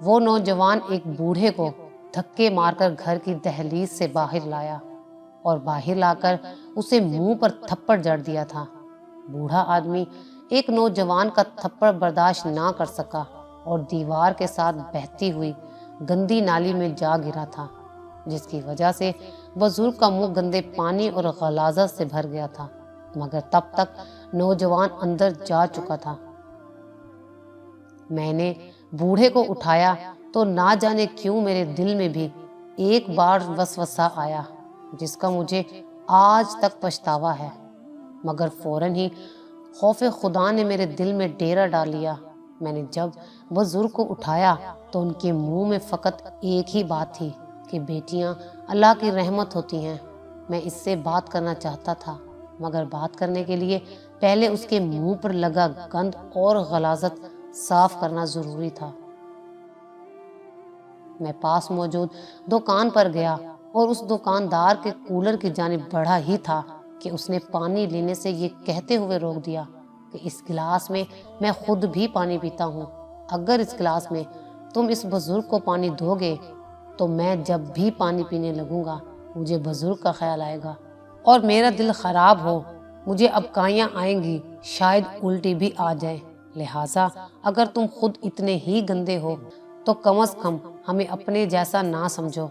وہ نوجوان ایک بوڑھے کو دھکے مار کر گھر کی دہلیز سے باہر لایا اور باہر لا کر اسے منہ پر تھپڑ جڑ دیا تھا۔ بوڑھا آدمی ایک نوجوان کا تھپڑ برداشت نہ کر سکا اور دیوار کے ساتھ بہتی ہوئی گندی نالی میں جا گرا تھا، جس کی وجہ سے بزرگ کا منہ گندے پانی اور غلاظت سے بھر گیا تھا، مگر تب تک نوجوان اندر جا چکا تھا۔ میں نے بوڑھے کو اٹھایا تو نہ جانے کیوں میرے دل میں بھی ایک بار وسوسہ آیا جس کا مجھے آج تک پچھتاوا ہے، مگر فوراً ہی خوف خدا نے میرے دل میں ڈیرا ڈال لیا۔ میں نے جب بزرگ کو اٹھایا تو ان کے منہ میں فقط ایک ہی بات تھی کہ بیٹیاں اللہ کی رحمت ہوتی ہیں۔ میں اس سے بات کرنا چاہتا تھا، مگر بات کرنے کے لیے پہلے اس کے منہ پر لگا گند اور غلاظت صاف کرنا ضروری تھا۔ میں پاس موجود دکان پر گیا اور اس دکاندار کے کولر کی جانب بڑھا ہی تھا کہ اس نے پانی لینے سے یہ کہتے ہوئے روک دیا کہ اس گلاس میں خود بھی پانی پیتا ہوں۔ اگر اس گلاس میں تم اس بزرگ کو پانی دو گے تو میں جب بھی پانی پینے لگوں گا مجھے بزرگ کا خیال آئے گا اور میرا دل خراب ہو، مجھے ابکائیاں آئیں گی، شاید الٹی بھی آ جائے۔ لہٰذا اگر تم خود اتنے ہی گندے ہو تو کم از کم ہمیں اپنے جیسا نہ سمجھو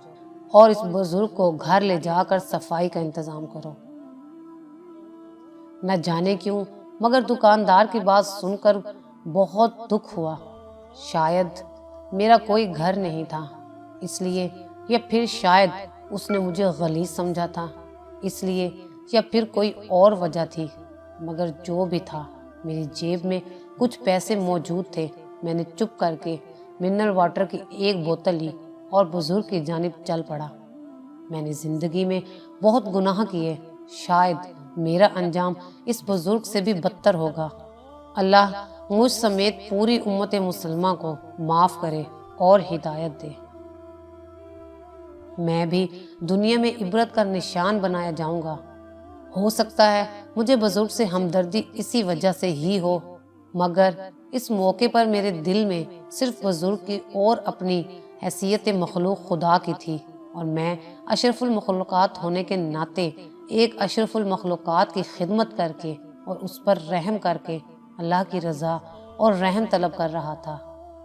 اور اس بزرگ کو گھر لے جا کر صفائی کا انتظام کرو۔ نہ جانے کیوں مگر دکاندار کی بات سن کر بہت دکھ ہوا۔ شاید میرا کوئی گھر نہیں تھا اس لیے، یا پھر شاید اس نے مجھے غلیظ سمجھا تھا اس لیے، یا پھر کوئی اور وجہ تھی، مگر جو بھی تھا میری جیب میں کچھ پیسے موجود تھے۔ میں نے چپ کر کے منرل واٹر کی ایک بوتل لی اور بزرگ کی جانب چل پڑا۔ میں نے زندگی میں بہت گناہ کیے، شاید میرا انجام اس بزرگ سے بھی بدتر ہوگا۔ اللہ مجھ سمیت پوری امت مسلمہ کو معاف کرے اور ہدایت دے۔ میں بھی دنیا میں عبرت کا نشان بنایا جاؤں گا۔ ہو سکتا ہے مجھے بزرگ سے ہمدردی اسی وجہ سے ہی ہو، مگر اس موقع پر میرے دل میں صرف بزرگ کی اور اپنی حیثیت مخلوق خدا کی تھی، اور میں اشرف المخلوقات ہونے کے ناطے ایک اشرف المخلوقات کی خدمت کر کے اور اس پر رحم کر کے اللہ کی رضا اور رحم طلب کر رہا تھا۔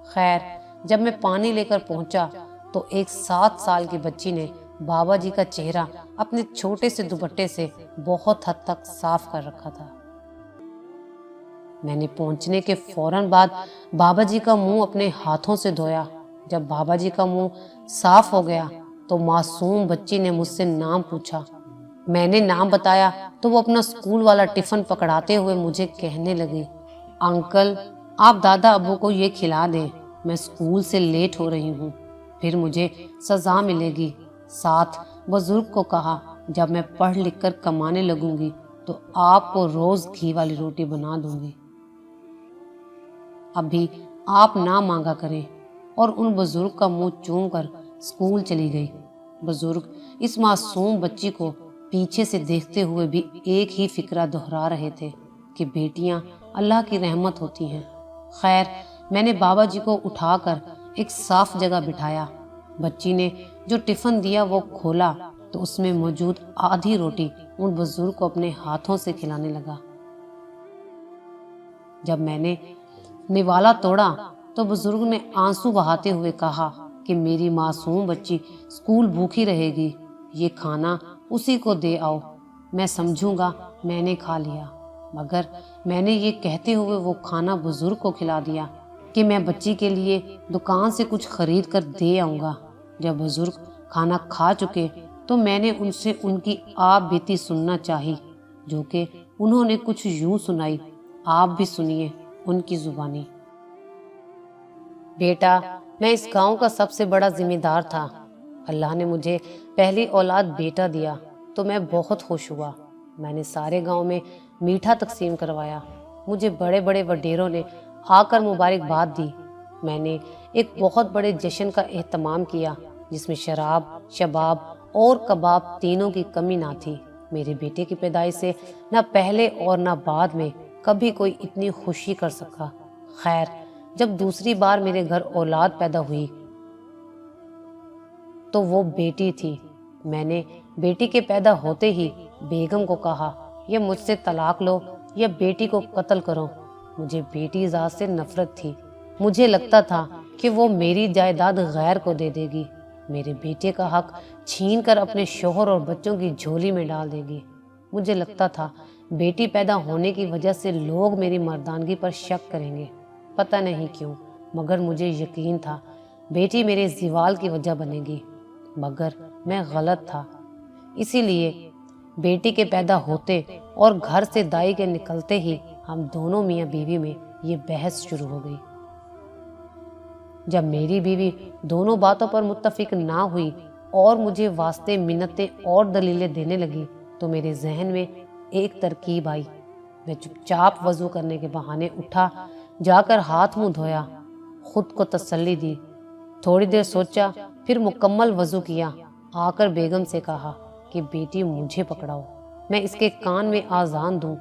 خیر، جب میں پانی لے کر پہنچا تو ایک 7 سال کی بچی نے بابا جی کا چہرہ اپنے چھوٹے سے دوپٹے سے بہت حد تک صاف کر رکھا تھا۔ میں نے پہنچنے کے فوراً بعد بابا جی کا منہ اپنے ہاتھوں سے دھویا۔ جب بابا جی کا منہ صاف ہو گیا تو معصوم بچی نے مجھ سے نام پوچھا۔ میں نے نام بتایا تو وہ اپنا اسکول والا ٹفن پکڑاتے ہوئے مجھے کہنے لگی، انکل آپ دادا ابو کو یہ کھلا دیں، میں اسکول سے لیٹ ہو رہی ہوں، پھر مجھے سزا ملے گی۔ ساتھ بزرگ کو کہا جب میں پڑھ لکھ کر کمانے لگوں گی تو آپ کو روز گھی والی روٹی بنا دوں گی۔ ابھی آپ نہ مانگا کریں، اور ان بزرگ کا منہ چوم کر اسکول چلی گئی۔ بزرگ اس معصوم بچی کو پیچھے سے دیکھتے ہوئے بھی ایک ہی فکرہ دہرا رہے تھے کہ بیٹیاں اللہ کی رحمت ہوتی ہیں۔ خیر، میں نے بابا جی کو اٹھا کر ایک صاف جگہ بٹھایا۔ بچی نے جو ٹفن دیا وہ کھولا تو اس میں موجود آدھی روٹی ان بزرگ کو اپنے ہاتھوں سے کھلانے لگا۔ جب میں نے نوالا توڑا تو بزرگ نے آنسو بہاتے ہوئے کہا کہ میری معصوم بچی اسکول بھوکی رہے گی، یہ کھانا اسی کو دے آؤ، میں سمجھوں گا میں نے کھا لیا۔ مگر میں نے یہ کہتے ہوئے وہ کھانا بزرگ کو کھلا دیا کہ میں بچی کے لیے دکان سے کچھ خرید کر دے آؤں گا۔ جب بزرگ کھانا کھا چکے تو میں نے ان سے ان کی آپ بیتی سننا چاہی، جو کہ انہوں نے کچھ یوں سنائی۔ آپ بھی سنیے ان کی زبانی۔ بیٹا، میں اس گاؤں کا سب سے بڑا ذمہ دار تھا۔ اللہ نے مجھے پہلی اولاد بیٹا دیا تو میں بہت خوش ہوا۔ میں نے سارے گاؤں میں میٹھا تقسیم کروایا۔ مجھے بڑے بڑے وڈیروں نے آ کر مبارکباد دی۔ میں نے ایک بہت بڑے جشن کا اہتمام کیا جس میں شراب، شباب اور کباب تینوں کی کمی نہ تھی۔ میرے بیٹے کی پیدائش سے نہ پہلے اور نہ بعد میں کبھی کوئی اتنی خوشی کر سکا۔ خیر، جب دوسری بار میرے گھر اولاد پیدا ہوئی تو وہ بیٹی تھی۔ میں نے بیٹی کے پیدا ہوتے ہی بیگم کو کہا، یا مجھ سے طلاق لو یا بیٹی کو قتل کرو۔ مجھے بیٹی ذات سے نفرت تھی۔ مجھے لگتا تھا کہ وہ میری جائیداد غیر کو دے دے گی، میرے بیٹے کا حق چھین کر اپنے شوہر اور بچوں کی جھولی میں ڈال دے گی۔ مجھے لگتا تھا بیٹی پیدا ہونے کی وجہ سے لوگ میری مردانگی پر شک کریں گے، پتہ نہیں کیوں، مگر مجھے یقین تھا بیٹی میرے زوال کی وجہ بنے گی، مگر میں غلط تھا۔ اسی لیے بیٹی کے پیدا ہوتے اور گھر سے دائی کے نکلتے ہی ہم دونوں میاں بیوی میں یہ بحث شروع ہو گئی۔ جب میری بیوی دونوں باتوں پر متفق نہ ہوئی اور مجھے واسطے منتیں اور دلیلیں دینے لگی تو میرے ذہن میں ایک ترکیب آئی۔ میں چپ چاپ وضو کرنے کے بہانے اٹھا، جا کر ہاتھ منہ دھویا، خود کو تسلی دی، تھوڑی دیر سوچا، پھر مکمل وضو کیا، آ کر بیگم سے کہا کہ بیٹی مجھے پکڑاؤ، میں اس کے کان میں آذان دوں،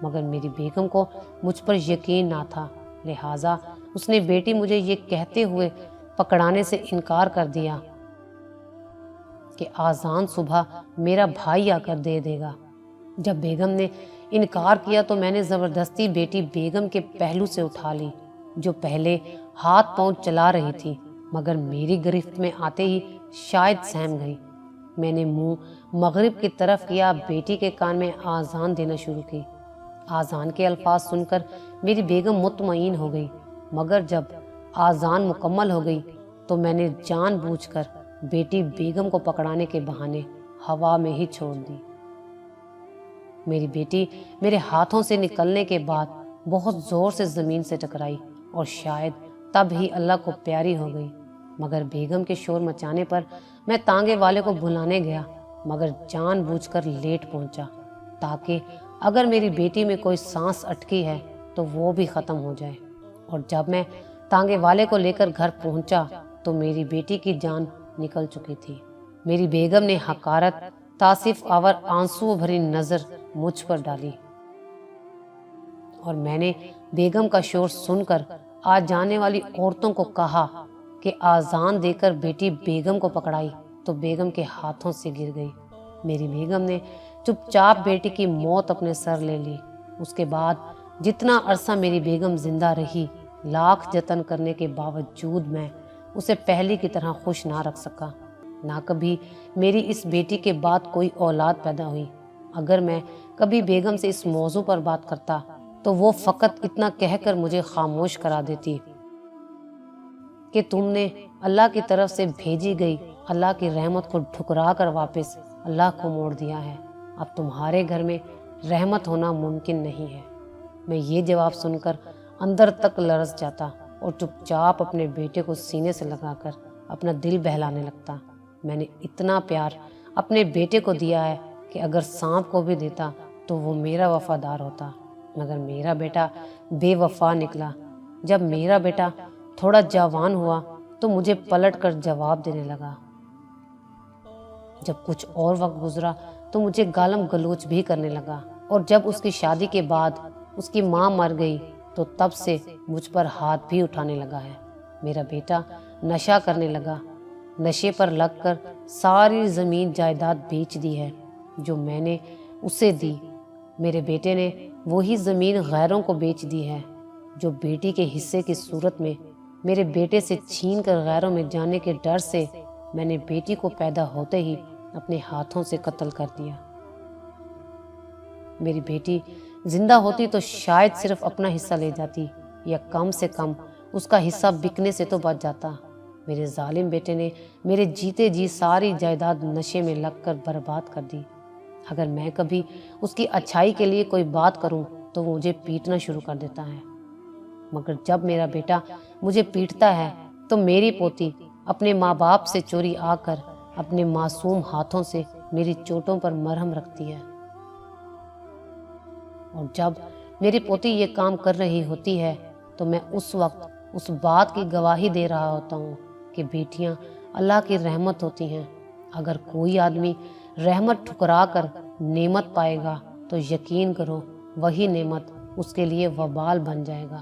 مگر میری بیگم کو مجھ پر یقین نہ تھا، لہٰذا اس نے بیٹی مجھے یہ کہتے ہوئے پکڑانے سے انکار کر دیا کہ آذان صبح میرا بھائی آ کر دے دے گا۔ جب بیگم نے انکار کیا تو میں نے زبردستی بیٹی بیگم کے پہلو سے اٹھا لی، جو پہلے ہاتھ پاؤں چلا رہی تھی، مگر میری گرفت میں آتے ہی شاید سہم گئی۔ میں نے منہ مغرب کی طرف کیا، بیٹی کے کان میں آذان دینا شروع کی۔ آذان کے الفاظ سن کر میری بیگم مطمئن ہو گئی، مگر جب آذان مکمل ہو گئی تو میں نے جان بوجھ کر بیٹی بیگم کو پکڑانے کے بہانے ہوا میں ہی چھوڑ دی۔ میری بیٹی میرے ہاتھوں سے نکلنے کے بعد بہت زور سے زمین سے ٹکرائی اور شاید تب ہی اللہ کو پیاری ہو گئی، مگر بیگم کے شور مچانے پر میں تانگے والے کو بلانے گیا، مگر جان بوجھ کر لیٹ پہنچا تاکہ اگر میری بیٹی میں کوئی سانس اٹکی ہے تو وہ بھی ختم ہو جائے۔ اور جب میں تانگے والے کو لے کر گھر پہنچا تو میری بیٹی کی جان نکل چکی تھی۔ میری بیگم نے حقارت تاسف آور آنسو بھری نظر مجھ پر ڈالی اور میں نے بیگم کا شور سن کر آ جانے والی عورتوں کو کہا کہ آذان دے کر بیٹی بیگم کو پکڑائی تو بیگم کے ہاتھوں سے گر گئی۔ میری بیگم نے چپ چاپ بیٹی کی موت اپنے سر لے لی۔ اس کے بعد جتنا عرصہ میری بیگم زندہ رہی، لاکھ جتن کرنے کے باوجود میں اسے پہلی کی طرح خوش نہ رکھ سکا۔ نہ کبھی میری اس بیٹی کے بعد کوئی اولاد پیدا ہوئی۔ اگر میں کبھی بیگم سے اس موضوع پر بات کرتا تو وہ فقط اتنا کہہ کر مجھے خاموش کرا دیتی کہ تم نے اللہ کی طرف سے بھیجی گئی اللہ کی رحمت کو ٹھکرا کر واپس اللہ کو موڑ دیا ہے، اب تمہارے گھر میں رحمت ہونا ممکن نہیں ہے۔ میں یہ جواب سن کر اندر تک لرز جاتا اور چپ چاپ اپنے بیٹے کو سینے سے لگا کر اپنا دل بہلانے لگتا۔ میں نے اتنا پیار اپنے بیٹے کو دیا ہے کہ اگر سانپ کو بھی دیتا تو وہ میرا وفادار ہوتا، مگر میرا بیٹا بے وفا نکلا۔ جب میرا بیٹا تھوڑا جوان ہوا تو مجھے پلٹ کر جواب دینے لگا۔ جب کچھ اور وقت گزرا تو مجھے گالم گلوچ بھی کرنے لگا، اور جب اس کی شادی کے بعد اس کی ماں مر گئی تو تب سے مجھ پر ہاتھ بھی اٹھانے لگا ہے۔ میرا بیٹا نشہ کرنے لگا، نشے پر لگ کر ساری زمین جائیداد بیچ دی ہے جو میں نے اسے دی۔ میرے بیٹے نے وہی زمین غیروں کو بیچ دی ہے جو بیٹی کے حصے کی صورت میں میرے بیٹے سے چھین کر غیروں میں جانے کے ڈر سے میں نے بیٹی کو پیدا ہوتے ہی اپنے ہاتھوں سے قتل کر دیا۔ میری بیٹی زندہ ہوتی تو شاید صرف اپنا حصہ لے جاتی، یا کم سے کم اس کا حصہ بکنے سے تو بچ جاتا۔ میرے ظالم بیٹے نے میرے جیتے جی ساری جائیداد نشے میں لگ کر برباد کر دی۔ اگر میں کبھی اس کی اچھائی کے لیے کوئی بات کروں تو وہ مجھے پیٹنا شروع کر دیتا ہے، مگر جب میرا بیٹا مجھے پیٹتا ہے تو میری پوتی اپنے ماں باپ سے چوری آ کر اپنے معصوم ہاتھوں سے میری چوٹوں پر مرہم رکھتی ہے، اور جب میری پوتی یہ کام کر رہی ہوتی ہے تو میں اس وقت اس بات کی گواہی دے رہا ہوتا ہوں کہ بیٹیاں اللہ کی رحمت ہوتی ہیں۔ اگر کوئی آدمی رحمت ٹھکرا کر نعمت پائے گا تو یقین کرو وہی نعمت اس کے لیے وبال بن جائے گا